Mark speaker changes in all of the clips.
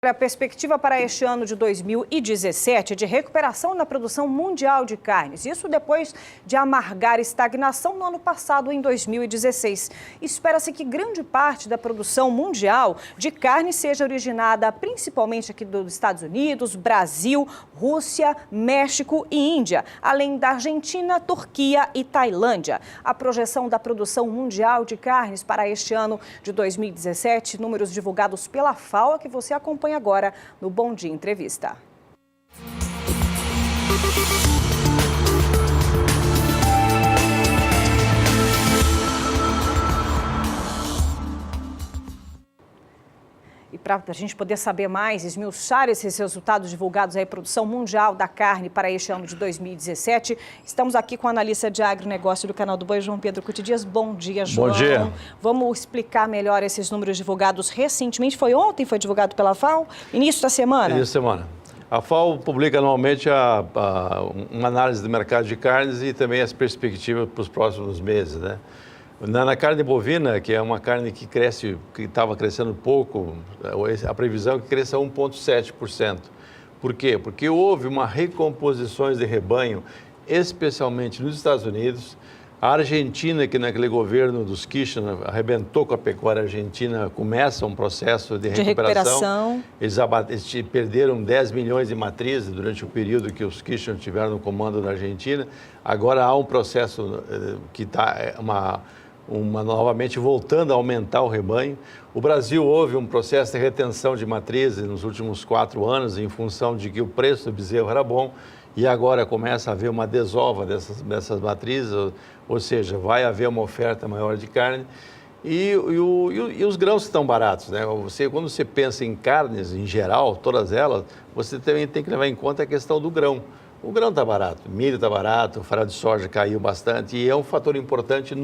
Speaker 1: A perspectiva para este ano de 2017 é de recuperação na produção mundial de carnes. Isso depois de amargar estagnação no ano passado, em 2016. Espera-se que grande parte da produção mundial de carne seja originada principalmente aqui dos Estados Unidos, Brasil, Rússia, México e Índia, além da Argentina, Turquia e Tailândia. A projeção da produção mundial de carnes para este ano de 2017, números divulgados pela FAO, que você acompanha agora no Bom Dia Entrevista. E para a gente poder saber mais, esmiuçar esses resultados divulgados aí, produção mundial da carne para este ano de 2017, estamos aqui com o analista de agronegócio do canal do Boi, João Pedro Cutidias. Bom dia, João.
Speaker 2: Bom dia.
Speaker 1: Vamos explicar melhor esses números divulgados recentemente. Foi ontem, foi divulgado pela FAO? Início da semana?
Speaker 2: Início da semana. A FAO publica anualmente uma análise do mercado de carnes e também as perspectivas para os próximos meses, né? Na carne bovina, que é uma carne que cresce, que estava crescendo pouco, a previsão é que cresça 1,7%. Por quê? Porque houve uma recomposição de rebanho, especialmente nos Estados Unidos. A Argentina, que naquele governo dos Kirchner arrebentou com a pecuária argentina, começa um processo de recuperação. Eles perderam 10 milhões de matrizes durante o período que os Kirchner tiveram no comando da Argentina. Agora há um processo que está novamente voltando a aumentar o rebanho. O Brasil houve um processo de retenção de matrizes nos últimos 4 anos em função de que o preço do bezerro era bom e agora começa a haver uma desova dessas matrizes, ou seja, vai haver uma oferta maior de carne e os grãos estão baratos, né? Quando você pensa em carnes em geral, todas elas, você também tem que levar em conta a questão do grão. O grão está barato, o milho está barato, o farelo de soja caiu bastante e é um fator importante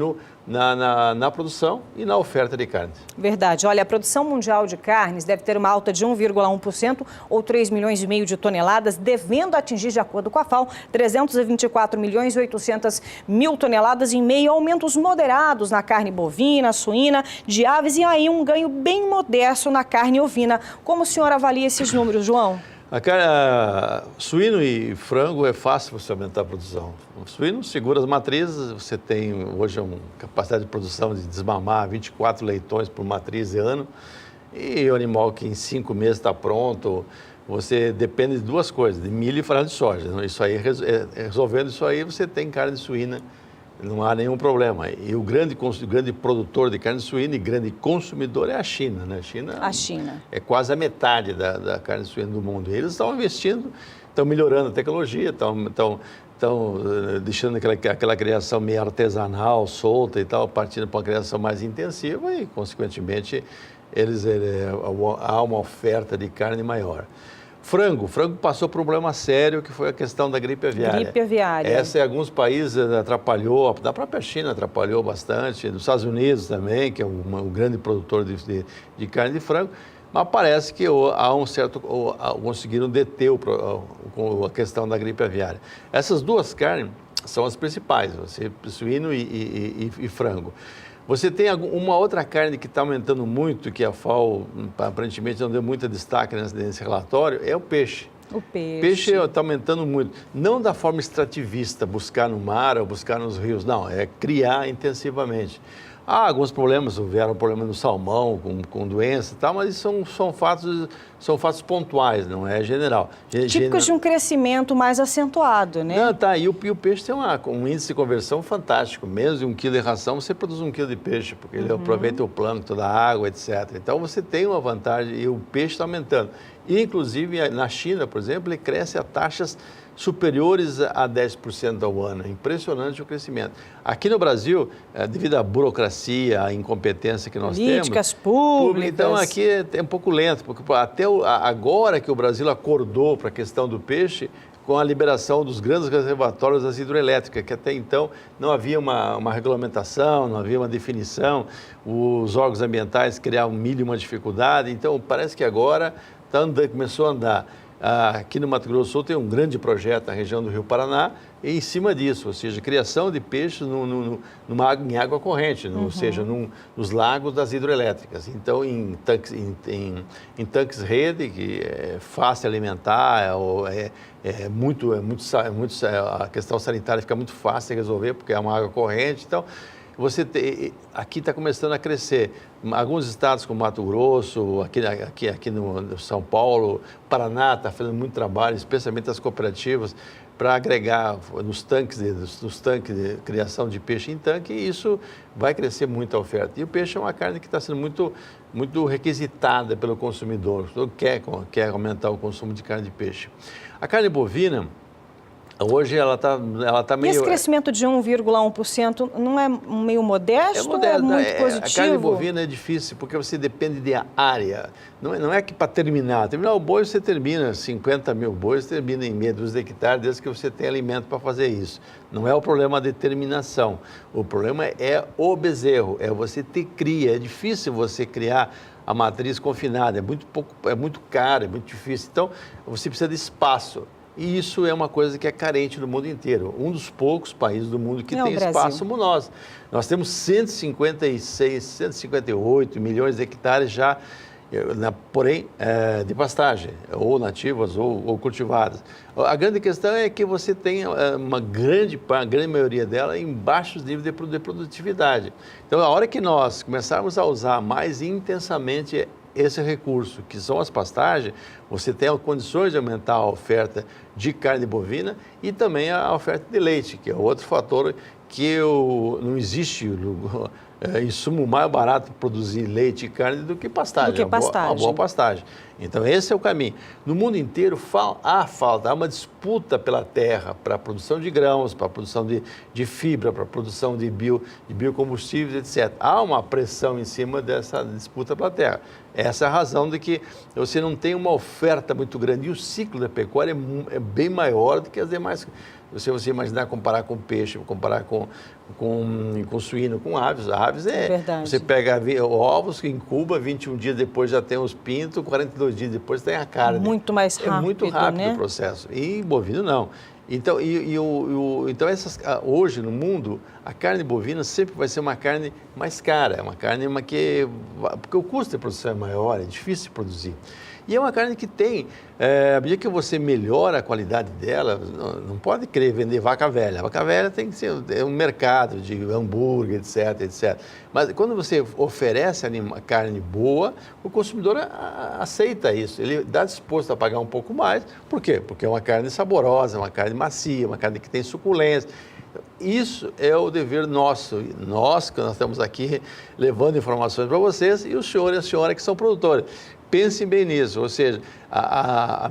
Speaker 2: na produção e na oferta de carnes.
Speaker 1: Verdade. Olha, a produção mundial de carnes deve ter uma alta de 1,1% ou 3,5 milhões de toneladas, devendo atingir, de acordo com a FAO, 324 milhões e 800 mil toneladas, em meio a aumentos moderados na carne bovina, suína, de aves e aí um ganho bem modesto na carne ovina. Como o senhor avalia esses números, João?
Speaker 2: Suíno e frango é fácil você aumentar a produção. O suíno segura as matrizes, você tem hoje uma capacidade de produção de desmamar 24 leitões por matriz ano, e o animal que em 5 meses está pronto, você depende de 2 coisas, de milho e farelo de soja. Isso aí, resolvendo isso aí, você tem carne suína, não há nenhum problema. E o grande produtor de carne suína e grande consumidor é a China, né? A China é quase a metade da carne suína do mundo. E eles estão investindo, estão melhorando a tecnologia, estão deixando aquela criação meio artesanal, solta e tal, partindo para uma criação mais intensiva e, consequentemente, há uma oferta de carne maior. Frango passou por um problema sério, que foi a questão da gripe aviária.
Speaker 1: Gripe aviária.
Speaker 2: Essa em alguns países atrapalhou, da própria China atrapalhou bastante, dos Estados Unidos também, que é um grande produtor de carne de frango, mas parece que conseguiram deter a questão da gripe aviária. Essas 2 carnes são as principais, suíno e frango. Você tem uma outra carne que está aumentando muito, que a FAO aparentemente não deu muito destaque nesse relatório, é o peixe. O peixe está aumentando muito. Não da forma extrativista, buscar no mar ou buscar nos rios, não, é criar intensivamente. Há alguns problemas, houveram problemas no salmão, com doença e tal, mas isso são fatos pontuais, não é general.
Speaker 1: Típicos de um crescimento mais acentuado, né?
Speaker 2: Não, tá, e o peixe tem um índice de conversão fantástico. Menos de 1 quilo de ração, você produz 1 quilo de peixe, porque ele aproveita o plâncton da água, etc. Então, você tem uma vantagem e o peixe está aumentando. E, inclusive, na China, por exemplo, ele cresce a taxas superiores a 10% ao ano. É impressionante o crescimento. Aqui no Brasil, devido à burocracia, à incompetência que nós temos...
Speaker 1: Políticas públicas...
Speaker 2: Então, aqui é um pouco lento, porque até agora que o Brasil acordou para a questão do peixe, com a liberação dos grandes reservatórios das hidroelétricas, que até então não havia uma regulamentação, não havia uma definição, os órgãos ambientais criavam mínima dificuldade, então parece que agora começou a andar. Aqui no Mato Grosso do Sul tem um grande projeto na região do Rio Paraná, e em cima disso, ou seja, criação de peixes em água corrente, ou seja, nos lagos das hidroelétricas. Então, em tanques rede, que é fácil alimentar, a questão sanitária fica muito fácil de resolver, porque é uma água corrente. Então, aqui está começando a crescer. Alguns estados como Mato Grosso, aqui no São Paulo, Paraná está fazendo muito trabalho, especialmente as cooperativas, para agregar nos tanques de criação de peixe em tanque, e isso vai crescer muito a oferta. E o peixe é uma carne que está sendo muito requisitada pelo consumidor. Todo quer aumentar o consumo de carne de peixe. A carne bovina, hoje ela tá meio...
Speaker 1: E esse crescimento de 1,1% não é meio modesto ou é muito positivo?
Speaker 2: A carne bovina é difícil porque você depende de área. Não é que para terminar o boi você termina, 50 mil bois, termina em meia dúzia de hectares, desde que você tem alimento para fazer isso. Não é o problema a determinação. O problema é o bezerro, é você ter cria. É difícil você criar a matriz confinada, é muito caro, é muito difícil. Então, você precisa de espaço. E isso é uma coisa que é carente no mundo inteiro. Um dos poucos países do mundo que tem espaço como nós. Nós temos 156, 158 milhões de hectares já, porém, de pastagem, ou nativas ou cultivadas. A grande questão é que você tem a grande maioria dela em baixos níveis de produtividade. Então, a hora que nós começarmos a usar mais intensamente esse recurso, que são as pastagens, você tem condições de aumentar a oferta de carne bovina e também a oferta de leite, que é outro fator que não existe insumo mais barato para produzir leite e carne do que pastagem. Uma boa pastagem. Então, esse é o caminho. No mundo inteiro há uma disputa pela terra para a produção de grãos, para a produção de fibra, para a produção de biocombustíveis, etc. Há uma pressão em cima dessa disputa pela terra. Essa é a razão de que você não tem uma oferta muito grande. E o ciclo da pecuária é bem maior do que as demais. Se você imaginar, comparar com peixe, comparar com suíno, com aves. Aves
Speaker 1: verdade.
Speaker 2: Você pega ovos que incuba, 21 dias depois já tem os pintos, 42 dias depois tem a carne.
Speaker 1: Muito mais rápido,
Speaker 2: é muito rápido, né? O processo. E bovino não. Então, hoje no mundo, a carne bovina sempre vai ser uma carne mais cara, é uma carne porque o custo de produção é maior, é difícil de produzir. E é uma carne que tem, à medida que você melhora a qualidade dela, não pode querer vender vaca velha. A vaca velha tem que ser um mercado de hambúrguer, etc, etc. Mas quando você oferece carne boa, o consumidor aceita isso. Ele está disposto a pagar um pouco mais. Por quê? Porque é uma carne saborosa, uma carne macia, uma carne que tem suculência. Isso é o dever nosso. Nós, que nós estamos aqui levando informações para vocês, e o senhor e a senhora que são produtores. Pensem bem nisso, ou seja, a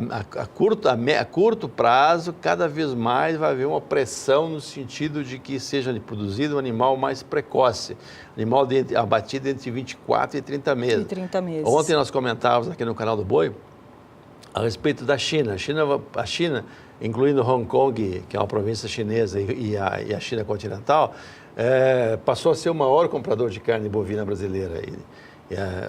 Speaker 2: curto prazo, cada vez mais vai haver uma pressão no sentido de que seja produzido um animal mais precoce, animal abatido entre 24 e 30 meses.
Speaker 1: 30 meses.
Speaker 2: Ontem nós comentávamos aqui no canal do Boi a respeito da China. A China, incluindo Hong Kong, que é uma província chinesa, e a China continental, passou a ser o maior comprador de carne bovina brasileira.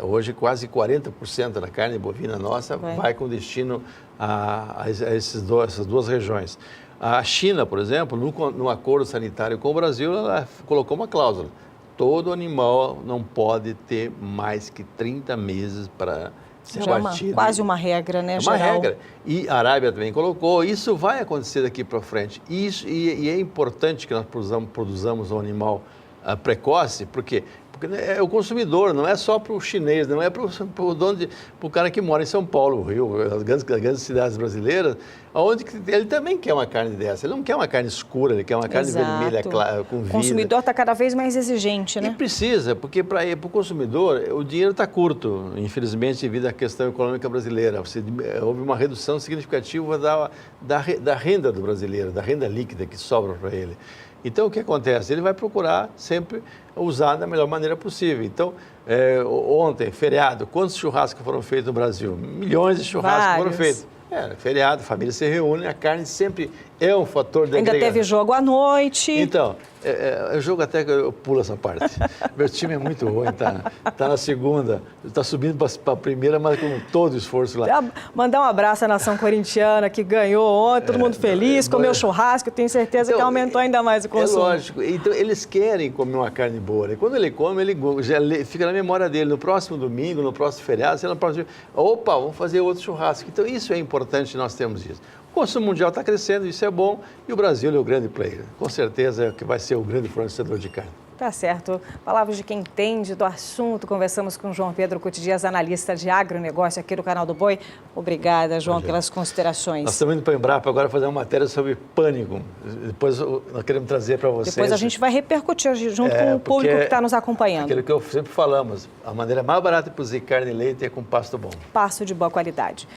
Speaker 2: Hoje, quase 40% da carne bovina nossa vai com destino a essas duas regiões. A China, por exemplo, no acordo sanitário com o Brasil, ela colocou uma cláusula. Todo animal não pode ter mais que 30 meses para ser abatido.
Speaker 1: Quase uma regra, né,
Speaker 2: geral?
Speaker 1: Uma
Speaker 2: regra. E a Arábia também colocou. Isso vai acontecer daqui para frente. E é importante que nós produzamos um animal precoce, porque é o consumidor, não é só para o chinês, não é para o cara que mora em São Paulo, Rio, as grandes cidades brasileiras, onde ele também quer uma carne dessa. Ele não quer uma carne escura, ele quer uma carne vermelha, clara, com vida.
Speaker 1: O consumidor está cada vez mais exigente, né?
Speaker 2: E precisa, porque para o consumidor o dinheiro está curto, infelizmente, devido à questão econômica brasileira. Houve uma redução significativa da renda do brasileiro, da renda líquida que sobra para ele. Então, o que acontece? Ele vai procurar sempre usar da melhor maneira possível. Então, ontem, feriado, quantos churrascos foram feitos no Brasil? Milhões de churrascos foram feitos. Feriado, a família se reúne, a carne sempre é um fator de agregação.
Speaker 1: Ainda teve jogo à noite.
Speaker 2: Então, O jogo até que eu pulo essa parte. Meu time é muito ruim, tá na segunda, está subindo para a primeira, mas com todo o esforço lá.
Speaker 1: Mandar um abraço à nação corintiana que ganhou ontem, todo mundo feliz, comeu churrasco, tenho certeza que aumentou ainda mais o consumo.
Speaker 2: É lógico, então eles querem comer uma carne boa, né? Quando ele come, já fica na memória dele, no próximo domingo, no próximo feriado, sei lá, no próximo... Opa, vamos fazer outro churrasco. Então isso é importante, nós temos isso. O consumo mundial está crescendo, isso é bom, e o Brasil é o grande player. Com certeza é o que vai ser o grande fornecedor de carne.
Speaker 1: Tá certo. Palavras de quem entende do assunto. Conversamos com João Pedro Cuti Dias, analista de agronegócio aqui do Canal do Boi. Obrigada, João, pelas considerações.
Speaker 2: Nós estamos indo para a Embrapa agora fazer uma matéria sobre pânico. Depois nós queremos trazer para vocês.
Speaker 1: Depois a gente vai repercutir junto com o público que está nos acompanhando.
Speaker 2: Aquilo que eu sempre falamos, a maneira mais barata de produzir carne e leite é com pasto bom.
Speaker 1: Pasto de boa qualidade.